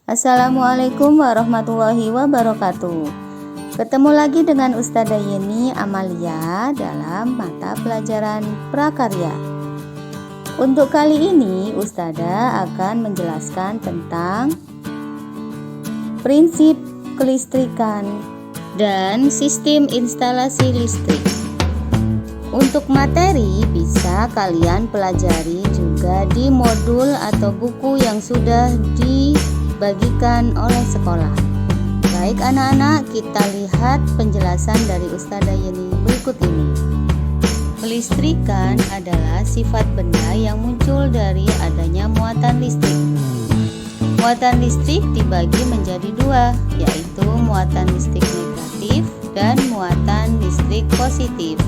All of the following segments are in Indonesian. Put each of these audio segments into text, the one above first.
Assalamualaikum warahmatullahi wabarakatuh. Ketemu lagi dengan Ustazah Yeni Amalia dalam mata pelajaran prakarya. Untuk kali ini Ustazah akan menjelaskan tentang prinsip kelistrikan dan sistem instalasi listrik. Untuk materi bisa kalian pelajari juga di modul atau buku yang sudah dibagikan oleh sekolah. Baik anak-anak, kita lihat penjelasan dari Ustazah Yeni berikut ini. Kelistrikan adalah sifat benda yang muncul dari adanya muatan listrik. Muatan listrik dibagi menjadi dua, yaitu muatan listrik negatif dan muatan listrik positif.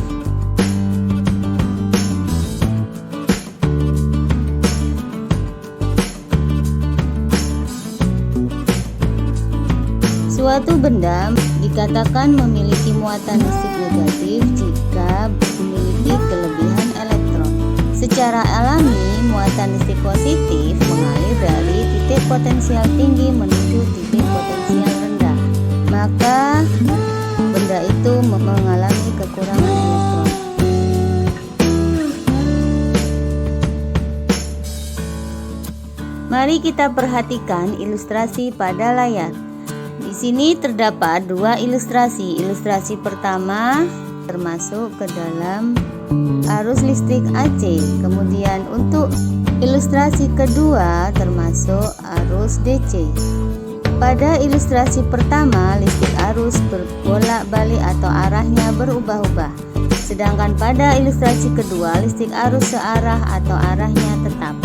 Suatu benda dikatakan memiliki muatan listrik negatif jika memiliki kelebihan elektron. Secara alami, muatan listrik positif mengalir dari titik potensial tinggi menuju titik potensial rendah. Maka benda itu mengalami kekurangan elektron. Mari kita perhatikan ilustrasi pada layar. Di sini terdapat dua ilustrasi. Ilustrasi pertama termasuk ke dalam arus listrik AC. Kemudian untuk ilustrasi kedua termasuk arus DC. Pada ilustrasi pertama, listrik arus berbolak-balik atau arahnya berubah-ubah. Sedangkan pada ilustrasi kedua, listrik arus searah atau arahnya tetap.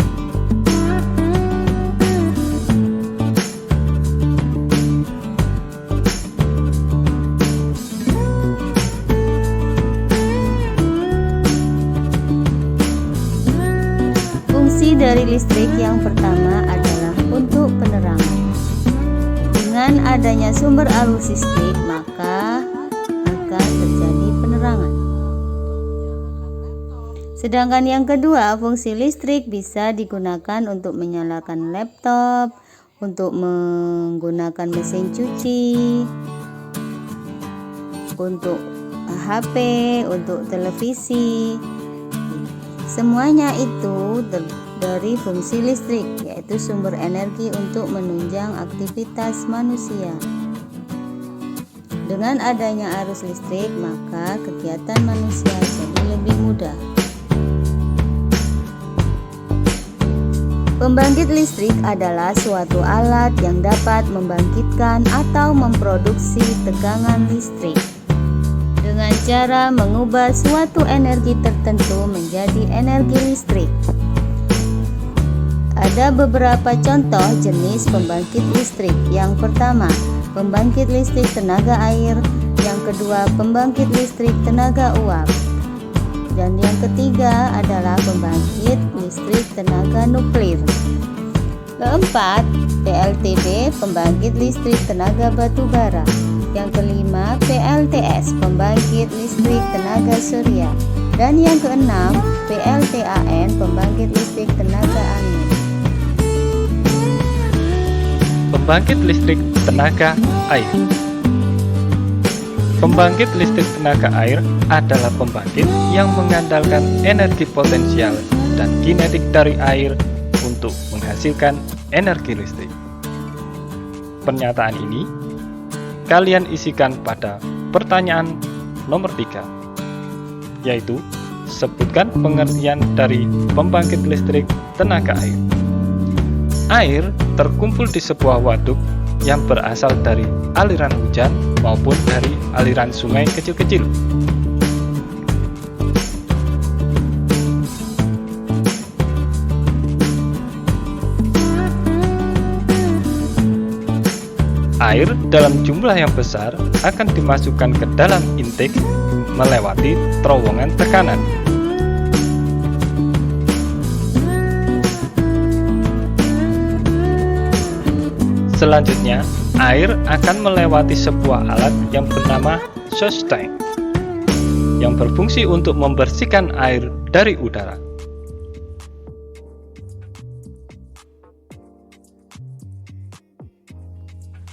Fungsi dari listrik yang pertama adalah untuk penerangan. Dengan adanya sumber arus listrik, maka akan terjadi penerangan. Sedangkan yang kedua, fungsi listrik bisa digunakan untuk menyalakan laptop, untuk menggunakan mesin cuci, untuk HP, untuk televisi. Semuanya itu dari fungsi listrik, yaitu sumber energi untuk menunjang aktivitas manusia. Dengan adanya arus listrik, maka kegiatan manusia jadi lebih mudah. Pembangkit listrik adalah suatu alat yang dapat membangkitkan atau memproduksi tegangan listrik dengan cara mengubah suatu energi tertentu menjadi energi listrik. Ada beberapa contoh jenis pembangkit listrik. Yang pertama, pembangkit listrik tenaga air. Yang kedua, pembangkit listrik tenaga uap. Dan yang ketiga adalah pembangkit listrik tenaga nuklir. Keempat, PLTB, pembangkit listrik tenaga batu bara. Yang kelima, PLTS, pembangkit listrik tenaga surya. Dan yang keenam, PLTAN, pembangkit listrik tenaga angin. Pembangkit listrik tenaga air. Pembangkit listrik tenaga air adalah pembangkit yang mengandalkan energi potensial dan kinetik dari air untuk menghasilkan energi listrik. Pernyataan ini kalian isikan pada pertanyaan nomor 3, yaitu sebutkan pengertian dari pembangkit listrik tenaga air. Air terkumpul di sebuah waduk yang berasal dari aliran hujan maupun dari aliran sungai kecil-kecil. Air dalam jumlah yang besar akan dimasukkan ke dalam intake melewati terowongan tekanan. Selanjutnya, air akan melewati sebuah alat yang bernama source tank yang berfungsi untuk membersihkan air dari udara.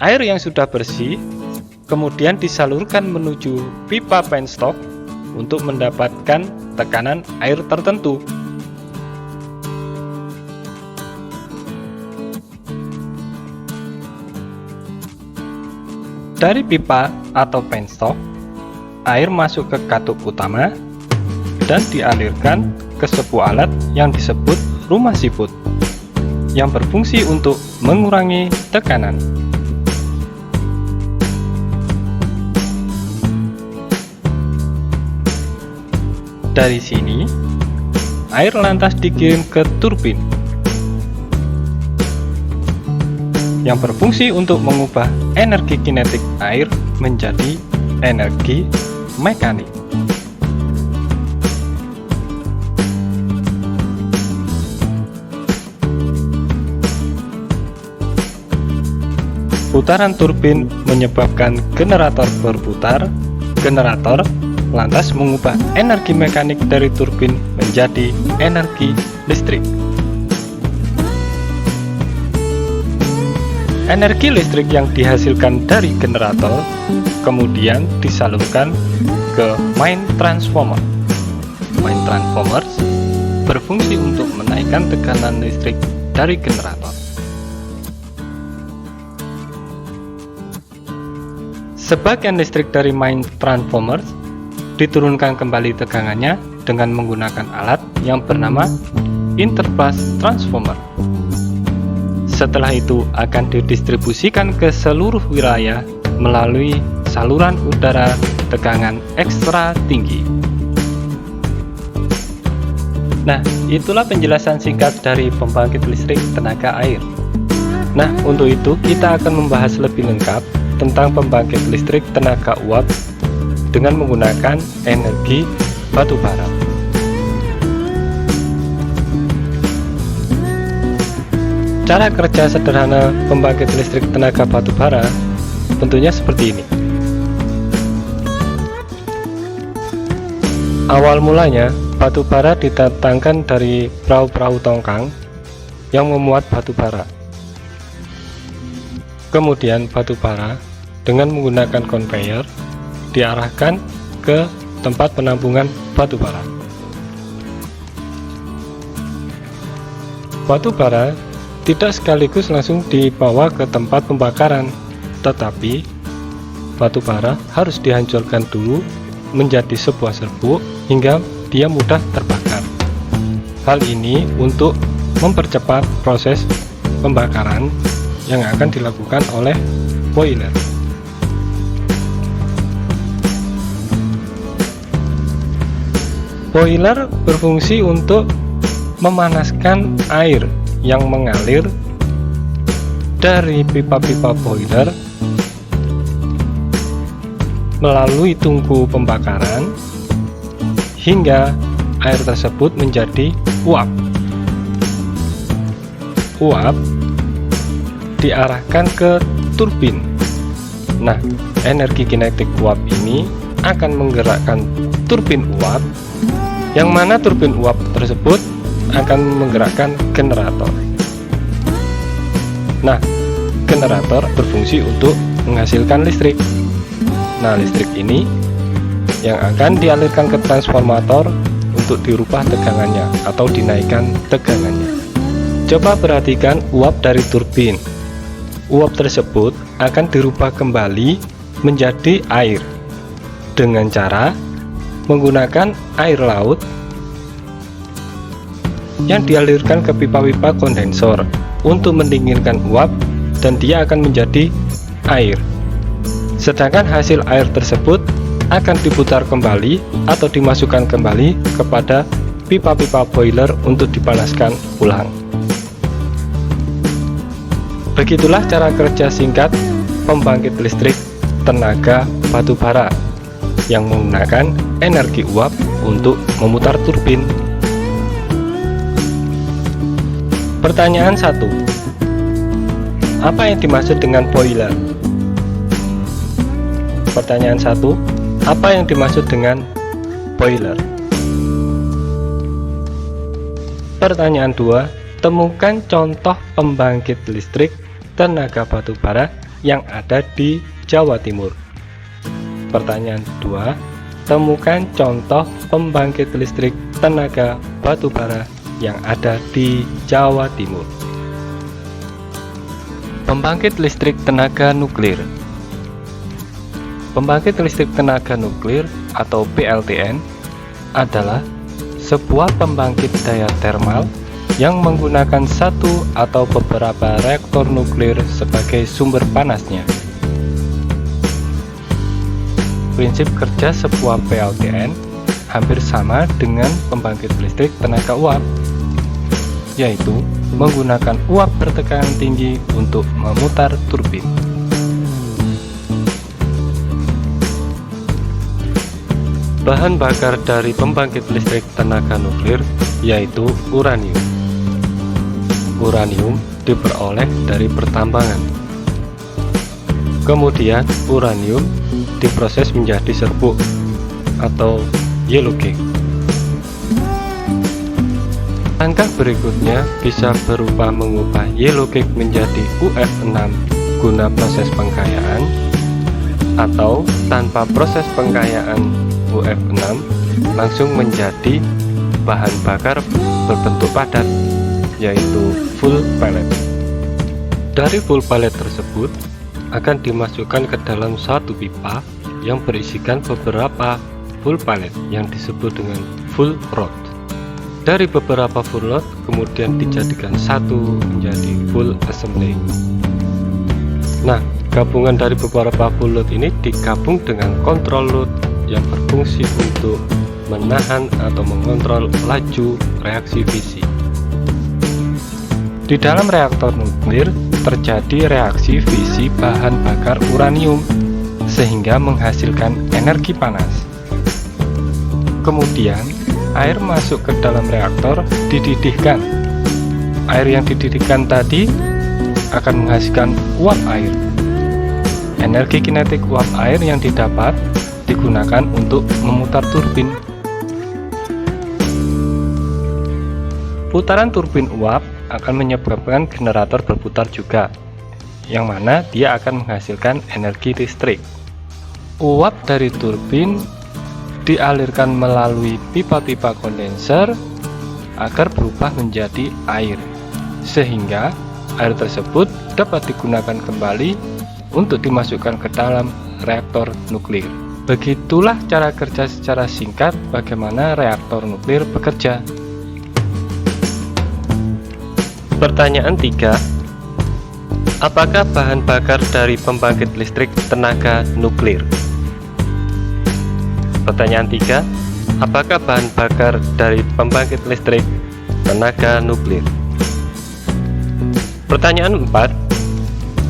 Air yang sudah bersih kemudian disalurkan menuju pipa penstock untuk mendapatkan tekanan air tertentu. Dari pipa atau penstock, air masuk ke katup utama dan dialirkan ke sebuah alat yang disebut rumah siput yang berfungsi untuk mengurangi tekanan. Dari sini, air lantas dikirim ke turbin yang berfungsi untuk mengubah energi kinetik air menjadi energi mekanik. Putaran turbin menyebabkan generator berputar. Generator lantas mengubah energi mekanik dari turbin menjadi energi listrik. Energi listrik yang dihasilkan dari generator kemudian disalurkan ke main transformer. Main transformers berfungsi untuk menaikkan tekanan listrik dari generator. Sebagian listrik dari main transformers diturunkan kembali tegangannya dengan menggunakan alat yang bernama interface transformer. Setelah itu akan didistribusikan ke seluruh wilayah melalui saluran udara tegangan ekstra tinggi. Nah, itulah penjelasan singkat dari pembangkit listrik tenaga air. Nah, untuk itu kita akan membahas lebih lengkap tentang pembangkit listrik tenaga uap dengan menggunakan energi batu bara. Cara kerja sederhana pembangkit listrik tenaga batu bara tentunya seperti ini. Awal mulanya, batu bara didatangkan dari perahu-perahu tongkang yang memuat batu bara. Kemudian batu bara dengan menggunakan konveyor diarahkan ke tempat penampungan batu bara. Batu bara tidak sekaligus langsung dibawa ke tempat pembakaran, tetapi batu bara harus dihancurkan dulu menjadi sebuah serbuk hingga dia mudah terbakar. Hal ini untuk mempercepat proses pembakaran yang akan dilakukan oleh boiler. Boiler berfungsi untuk memanaskan air yang mengalir dari pipa-pipa boiler melalui tungku pembakaran hingga air tersebut menjadi uap. Uap diarahkan ke turbin. Nah, energi kinetik uap ini akan menggerakkan turbin uap, yang mana turbin uap tersebut akan menggerakkan generator. Nah, generator berfungsi untuk menghasilkan listrik. Nah, listrik ini yang akan dialirkan ke transformator untuk dirubah tegangannya atau dinaikkan tegangannya. Coba perhatikan uap dari turbin. Uap tersebut akan dirubah kembali menjadi air dengan cara menggunakan air laut yang dialirkan ke pipa-pipa kondensor untuk mendinginkan uap dan dia akan menjadi air. Sedangkan hasil air tersebut akan diputar kembali atau dimasukkan kembali kepada pipa-pipa boiler untuk dipanaskan ulang. Begitulah cara kerja singkat pembangkit listrik tenaga batu bara yang menggunakan energi uap untuk memutar turbin. Pertanyaan 1. Apa yang dimaksud dengan boiler? Pertanyaan 1. Apa yang dimaksud dengan boiler? Pertanyaan 2. Temukan contoh pembangkit listrik tenaga batu bara yang ada di Jawa Timur. Pertanyaan 2. Temukan contoh pembangkit listrik tenaga batu bara yang ada di Jawa Timur. Pembangkit listrik tenaga nuklir. Pembangkit listrik tenaga nuklir atau PLTN adalah sebuah pembangkit daya termal yang menggunakan satu atau beberapa reaktor nuklir sebagai sumber panasnya. Prinsip kerja sebuah PLTN hampir sama dengan pembangkit listrik tenaga uap, yaitu menggunakan uap bertekanan tinggi untuk memutar turbin. Bahan bakar dari pembangkit listrik tenaga nuklir yaitu uranium. Uranium diperoleh dari pertambangan. Kemudian uranium diproses menjadi serbuk atau yellow cake. Langkah berikutnya bisa berupa mengubah yellow cake menjadi UF6 guna proses pengkayaan, atau tanpa proses pengkayaan UF6 langsung menjadi bahan bakar berbentuk padat, yaitu full pellet. Dari full pellet tersebut akan dimasukkan ke dalam satu pipa yang berisikan beberapa full pellet yang disebut dengan full rod. Dari beberapa full rod kemudian dijadikan satu menjadi full assembly. Nah, gabungan dari beberapa full load ini digabung dengan control load yang berfungsi untuk menahan atau mengontrol laju reaksi fisi. Di dalam reaktor nuklir terjadi reaksi fisi bahan bakar uranium sehingga menghasilkan energi panas. Kemudian air masuk ke dalam reaktor dididihkan. Air yang dididihkan tadi akan menghasilkan uap air. Energi kinetik uap air yang didapat digunakan untuk memutar turbin. Putaran turbin uap akan menyebabkan generator berputar juga, yang mana dia akan menghasilkan energi listrik. Uap dari turbin dialirkan melalui pipa-pipa kondenser agar berubah menjadi air, sehingga air tersebut dapat digunakan kembali untuk dimasukkan ke dalam reaktor nuklir. Begitulah cara kerja secara singkat bagaimana reaktor nuklir bekerja. Pertanyaan 3. Apakah bahan bakar dari pembangkit listrik tenaga nuklir? Pertanyaan 3. Apakah bahan bakar dari pembangkit listrik tenaga nuklir? Pertanyaan 4.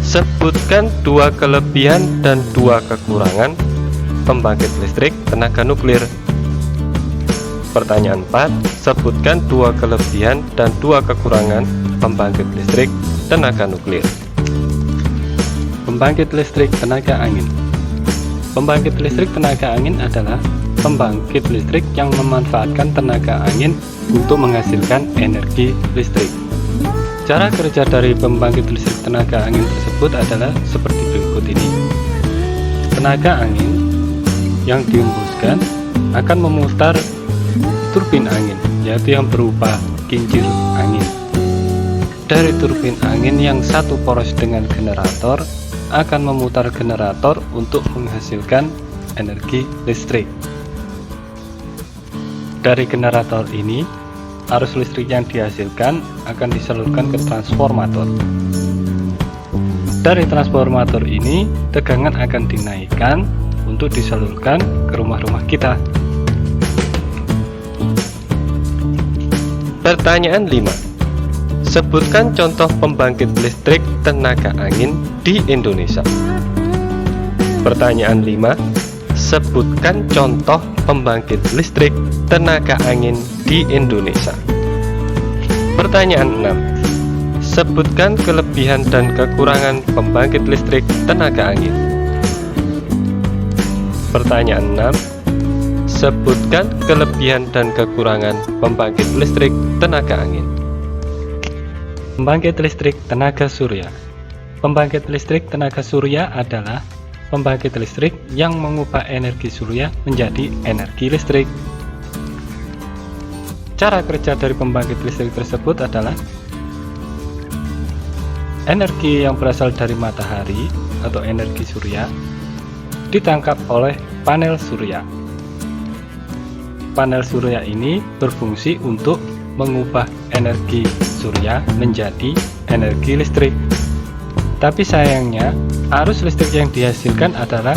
Sebutkan 2 kelebihan dan 2 kekurangan pembangkit listrik tenaga nuklir. Pertanyaan 4. Sebutkan 2 kelebihan dan 2 kekurangan pembangkit listrik tenaga nuklir. Pembangkit listrik tenaga angin. Pembangkit listrik tenaga angin adalah pembangkit listrik yang memanfaatkan tenaga angin untuk menghasilkan energi listrik. Cara kerja dari pembangkit listrik tenaga angin tersebut adalah seperti berikut ini. Tenaga angin yang dihembuskan akan memutar turbin angin, yaitu yang berupa kincir angin. Dari turbin angin yang satu poros dengan generator akan memutar generator untuk menghasilkan energi listrik. Dari generator ini, arus listrik yang dihasilkan akan disalurkan ke transformator. Dari transformator ini, tegangan akan dinaikkan untuk disalurkan ke rumah-rumah kita. Pertanyaan 5. Sebutkan contoh pembangkit listrik tenaga angin di Indonesia. Pertanyaan 5. Sebutkan contoh pembangkit listrik tenaga angin di Indonesia. Pertanyaan 6. Sebutkan kelebihan dan kekurangan pembangkit listrik tenaga angin. Pertanyaan 6. Sebutkan kelebihan dan kekurangan pembangkit listrik tenaga angin. Pembangkit listrik tenaga surya. Pembangkit listrik tenaga surya adalah pembangkit listrik yang mengubah energi surya menjadi energi listrik. Cara kerja dari pembangkit listrik tersebut adalah energi yang berasal dari matahari atau energi surya ditangkap oleh panel surya. Panel surya ini berfungsi untuk mengubah energi surya menjadi energi listrik. Tapi sayangnya, arus listrik yang dihasilkan adalah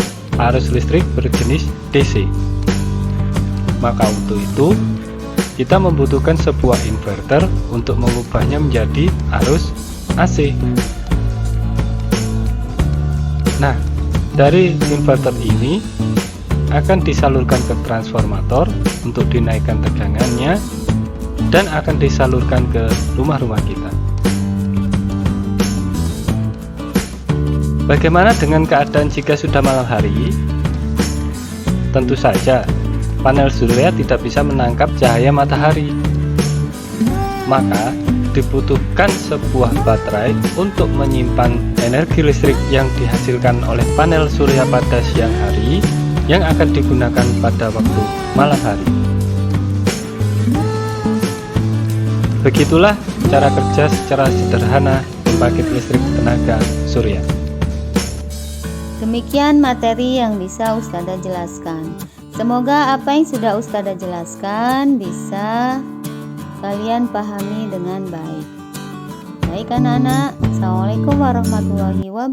arus listrik berjenis DC. Maka untuk itu, kita membutuhkan sebuah inverter untuk mengubahnya menjadi arus AC. Nah, dari inverter ini akan disalurkan ke transformator untuk dinaikkan tegangannya dan akan disalurkan ke rumah-rumah kita. Bagaimana dengan keadaan jika sudah malam hari? Tentu saja, panel surya tidak bisa menangkap cahaya matahari. Maka, dibutuhkan sebuah baterai untuk menyimpan energi listrik yang dihasilkan oleh panel surya pada siang hari yang akan digunakan pada waktu malam hari. Begitulah cara kerja secara sederhana pembangkit listrik tenaga surya. Demikian materi yang bisa Ustazah jelaskan. Semoga apa yang sudah Ustazah jelaskan bisa kalian pahami dengan baik. Baik anak-anak, Assalamualaikum warahmatullahi wabarakatuh.